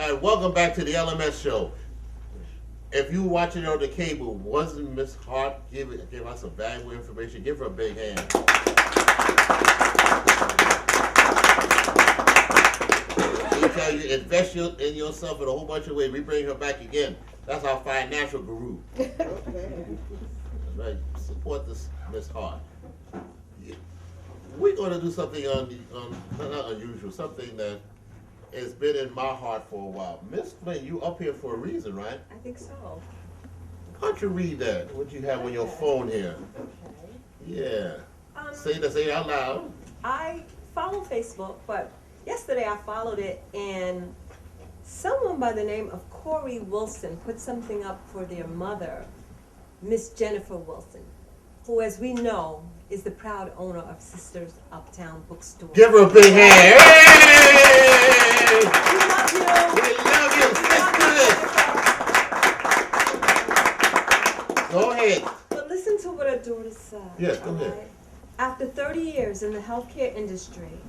And welcome back to the LMS show. If you watching it on the cable, wasn't Miss Hart give us some valuable information? Give her a big hand. She tell you invest in yourself in a whole bunch of ways. We bring her back again. That's our financial guru. That's right. Support this Miss Hart. Yeah. We're going to do something not unusual, something that has been in my heart for a while. Miss Flynn, you up here for a reason, right? I think so. Why don't you read that? What you have on your phone here? Okay. Yeah. Say it out loud. I follow Facebook, but yesterday I followed it, and someone by the name of Corey Wilson put something up for their mother, Miss Jennifer Wilson, who, as we know, is the proud owner of Sisters Uptown Bookstore. Give her a big hand. Hey! We love you. We love you. Let's do this. Go ahead. But listen to what her daughter said. Yes, go ahead. Right? After 30 years in the healthcare industry,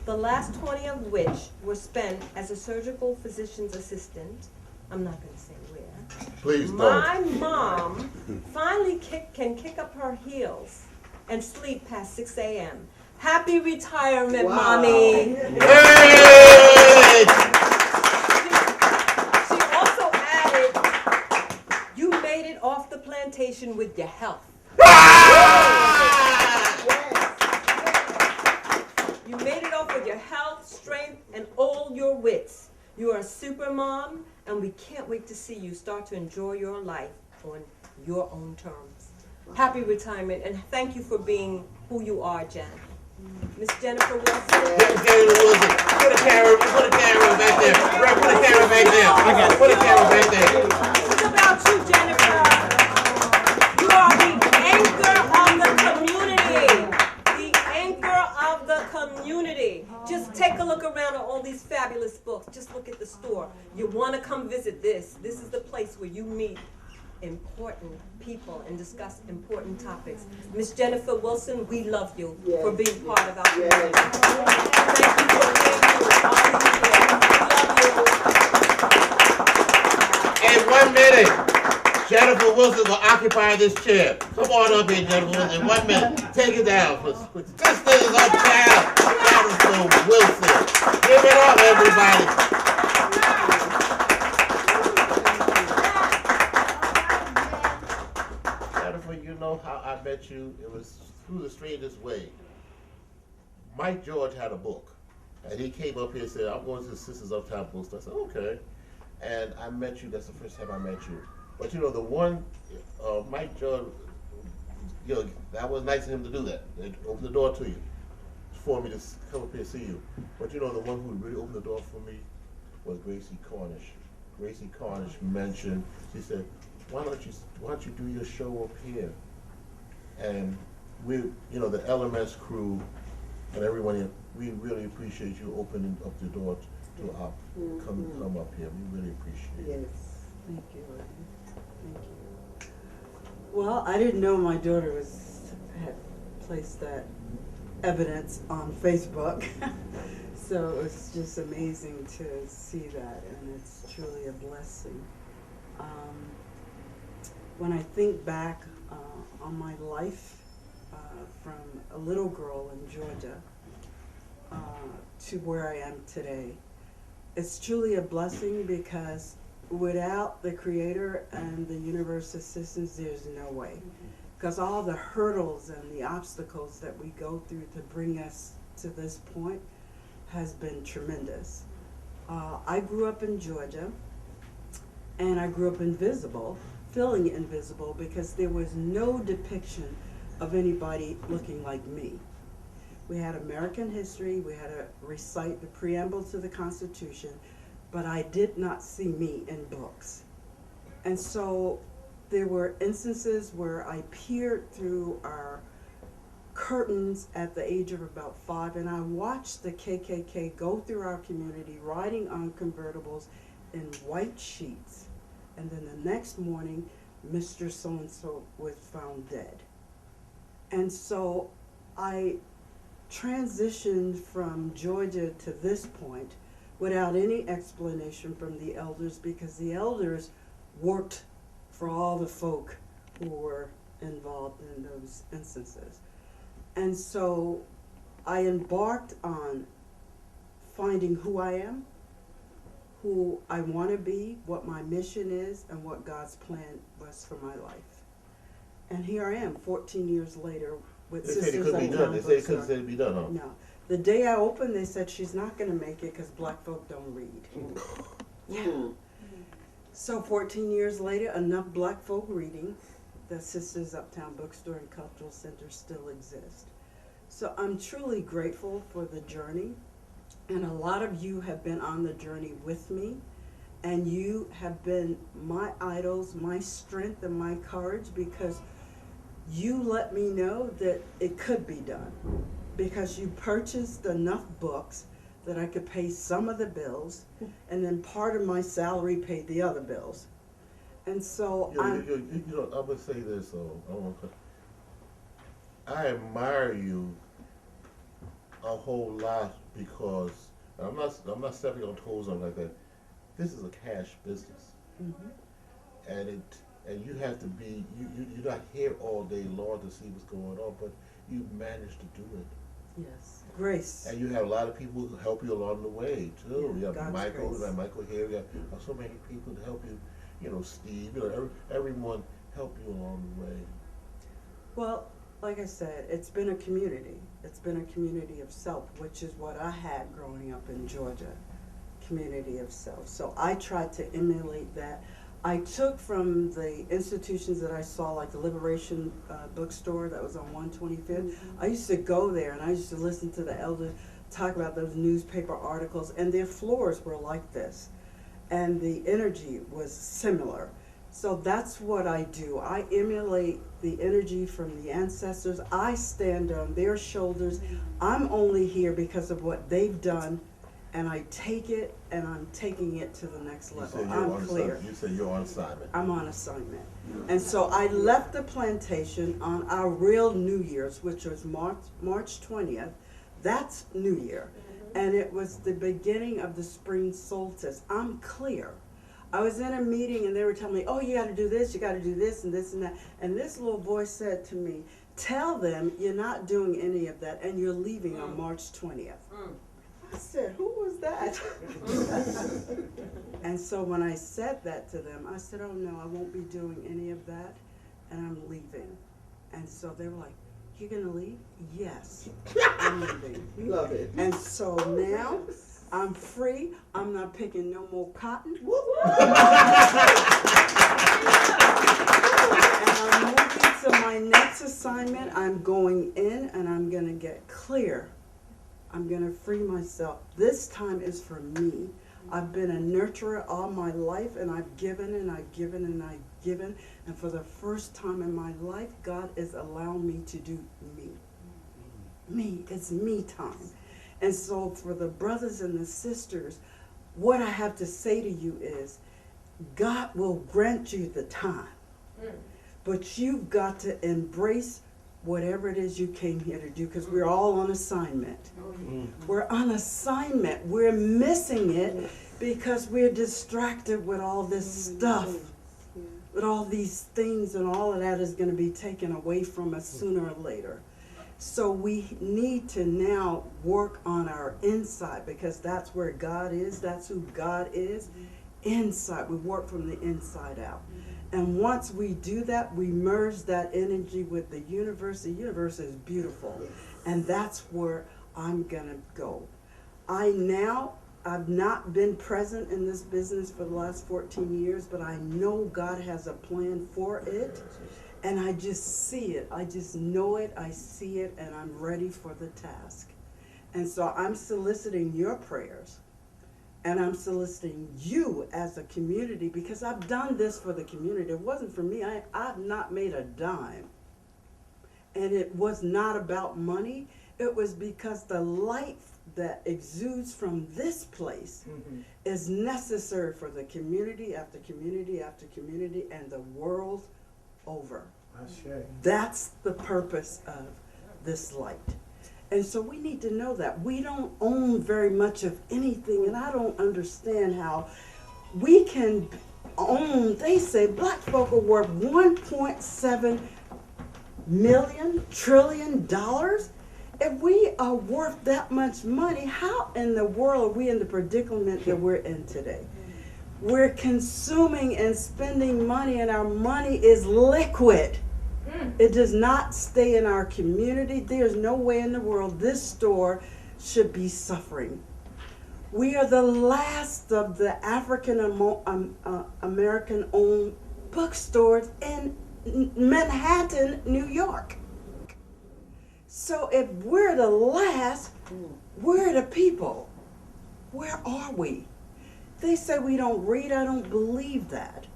the last 20 of which were spent as a surgical physician's assistant, I'm not going to say where. Please don't. My mom finally can kick up her heels and sleep past 6 a.m. Happy retirement, Mommy. Hey! She also added, you made it off the plantation with your health. You made it off with your health, strength, and all your wits. You are a super mom, and we can't wait to see you start to enjoy your life on your own terms. Happy retirement, and thank you for being who you are, Jen. Miss Jennifer Wilson. Jennifer Wilson. Put a camera back there. Right, put a camera back there. I got it. Put a camera back there. This is about you, Jennifer. You are the anchor of the community. The anchor of the community. Just take a look around at all these fabulous books. Just look at the store. You want to come visit this. This is the place where you meet important people and discuss important topics. Miss Jennifer Wilson, we love you for being part of our community. Thank you for being here all these years. We love you. In 1 minute, Jennifer Wilson will occupy this chair. Come on up here, Jennifer Wilson. In 1 minute, take it down. This is Uptown. Jennifer Wilson. Give it up, everybody. You know how I met you? It was through the strangest way. Mike George had a book, and he came up here and said, I'm going to the Sisters Uptown Bookstore. I said, okay. And I met you. That's the first time I met you. But you know, the one, Mike George, you know, that was nice of him to do that. It opened the door to you for me to come up here and see you. But you know, the one who really opened the door for me was Gracie Cornish. Gracie Cornish mentioned, she said, why don't you do your show up here? And we, you know, the LMS crew and everyone here, we really appreciate you opening up the door to come up here. We really appreciate it. Yes, thank you. Thank you. Well, I didn't know my daughter had placed that evidence on Facebook. So it was just amazing to see that, and it's truly a blessing. When I think back on my life from a little girl in Georgia to where I am today, it's truly a blessing because without the Creator and the universe assistance, there's no way. Because all the hurdles and the obstacles that we go through to bring us to this point has been tremendous. I grew up in Georgia, and I grew up invisible, feeling invisible because there was no depiction of anybody looking like me. We had American history, we had to recite the preamble to the Constitution, but I did not see me in books. And so there were instances where I peered through our curtains at the age of about 5, and I watched the KKK go through our community riding on convertibles in white sheets. And then the next morning, Mr. So-and-so was found dead. And so I transitioned from Georgia to this point without any explanation from the elders, because the elders worked for all the folk who were involved in those instances. And so I embarked on finding who I am, who I want to be, what my mission is, and what God's plan was for my life. And here I am, 14 years later, with They said it Sisters couldn't be Uptown done. They said it Bookstore. couldn't be done, huh? No. The day I opened, they said she's not going to make it because black folk don't read. Yeah. So 14 years later, enough black folk reading that Sisters Uptown Bookstore and Cultural Center still exist. So I'm truly grateful for the journey. And a lot of you have been on the journey with me. And you have been my idols, my strength, and my courage, because you let me know that it could be done. Because you purchased enough books that I could pay some of the bills, and then part of my salary paid the other bills. And so I'm gonna say this. I admire you a whole lot because I'm not stepping on toes or like that. This is a cash business, and you have to be you're not here all day long to see what's going on, but you managed to do it. yes, grace. And you have a lot of people who help you along the way too. Yeah, You have God's Michael, grace. you have Michael here. You have so many people to help you. You know, Steve. You know, everyone help you along the way. Well, like I said, it's been a community. It's been a community of self, which is what I had growing up in Georgia, community of self. So I tried to emulate that. I took from the institutions that I saw, like the Liberation Bookstore that was on 125th. I used to go there and I used to listen to the elders talk about those newspaper articles, and their floors were like this. And the energy was similar. So that's what I do. I emulate the energy from the ancestors. I stand on their shoulders. I'm only here because of what they've done, and I take it and I'm taking it to the next level. I'm clear. You said you're on assignment. I'm on assignment. And so I left the plantation on our real New Year's, which was March 20th. That's New Year. And it was the beginning of the spring solstice. I'm clear. I was in a meeting and they were telling me, oh, you got to do this, you got to do this and this and that. And this little voice said to me, tell them you're not doing any of that and you're leaving on March 20th. I said, who was that? And so when I said that to them, I said, oh no, I won't be doing any of that and I'm leaving. And so they were like, you're going to leave? Yes, I'm leaving. Love it. And so now I'm free. I'm not picking no more cotton. And I'm moving to my next assignment. I'm going in and I'm going to get clear. I'm going to free myself. This time is for me. I've been a nurturer all my life, and I've given and I've given and I've given. And for the first time in my life, God is allowing me to do me. Me. It's me time. And so for the brothers and the sisters, what I have to say to you is, God will grant you the time. But you've got to embrace whatever it is you came here to do, because we're all on assignment. We're on assignment. We're missing it because we're distracted with all this stuff, with all these things, and all of that is going to be taken away from us sooner or later. So we need to now work on our inside, because that's where God is. That's who God is. Inside. We work from the inside out. And once we do that, we merge that energy with the universe. The universe is beautiful. And that's where I'm going to go. I've not been present in this business for the last 14 years, but I know God has a plan for it. And I just see it. I just know it. I see it. And I'm ready for the task. And so I'm soliciting your prayers. And I'm soliciting you as a community, because I've done this for the community. It wasn't for me. I've not made a dime. And it was not about money. It was because the light that exudes from this place is necessary for the community after community after community and the world over. That's the purpose of this light. And so we need to know that. We don't own very much of anything, and I don't understand how we can own, they say black folk are worth $1.7 trillion. If we are worth that much money, how in the world are we in the predicament that we're in today? We're consuming and spending money, and our money is liquid. It does not stay in our community. There's no way in the world this store should be suffering. We are the last of the African American owned bookstores in Manhattan, New York. So if we're the last, we're the people. Where are we? They say we don't read. I don't believe that.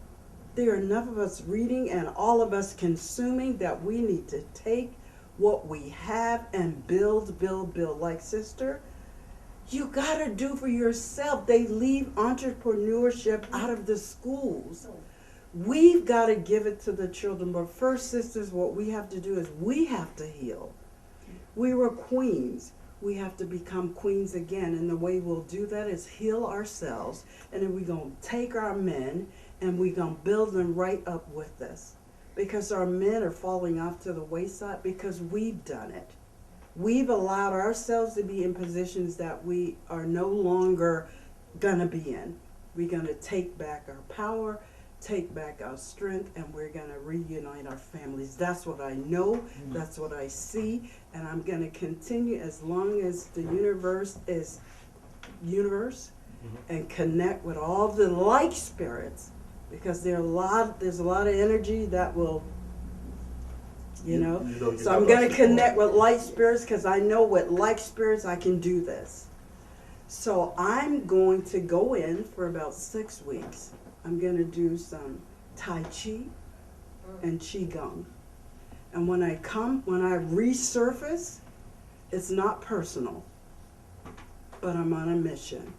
There are enough of us reading and all of us consuming that we need to take what we have and build. Like sister, you gotta do for yourself. They leave entrepreneurship out of the schools. We've got to give it to the children. But first, sisters, what we have to do is we have to heal. We were queens. We have to become queens again. And the way we'll do that is heal ourselves. And then we're going to take our men and we're going to build them right up with us. Because our men are falling off to the wayside because we've done it. We've allowed ourselves to be in positions that we are no longer going to be in. We're going to take back our power, take back our strength, and we're going to reunite our families. That's what I know. That's what I see. And I'm going to continue as long as the universe is universe and connect with all the like spirits, because there's a lot of energy that will, so I'm going to connect with light spirits because I know with like spirits I can do this. So I'm going to go in for about 6 weeks. I'm going to do some Tai Chi and Qigong. And when I resurface, it's not personal, but I'm on a mission.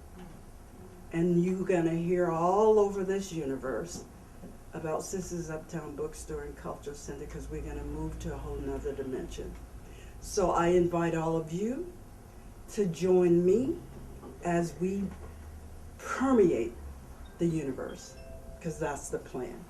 And you're going to hear all over this universe about Sisters Uptown Bookstore and Culture Center, because we're going to move to a whole nother dimension. So I invite all of you to join me as we permeate the universe, because that's the plan.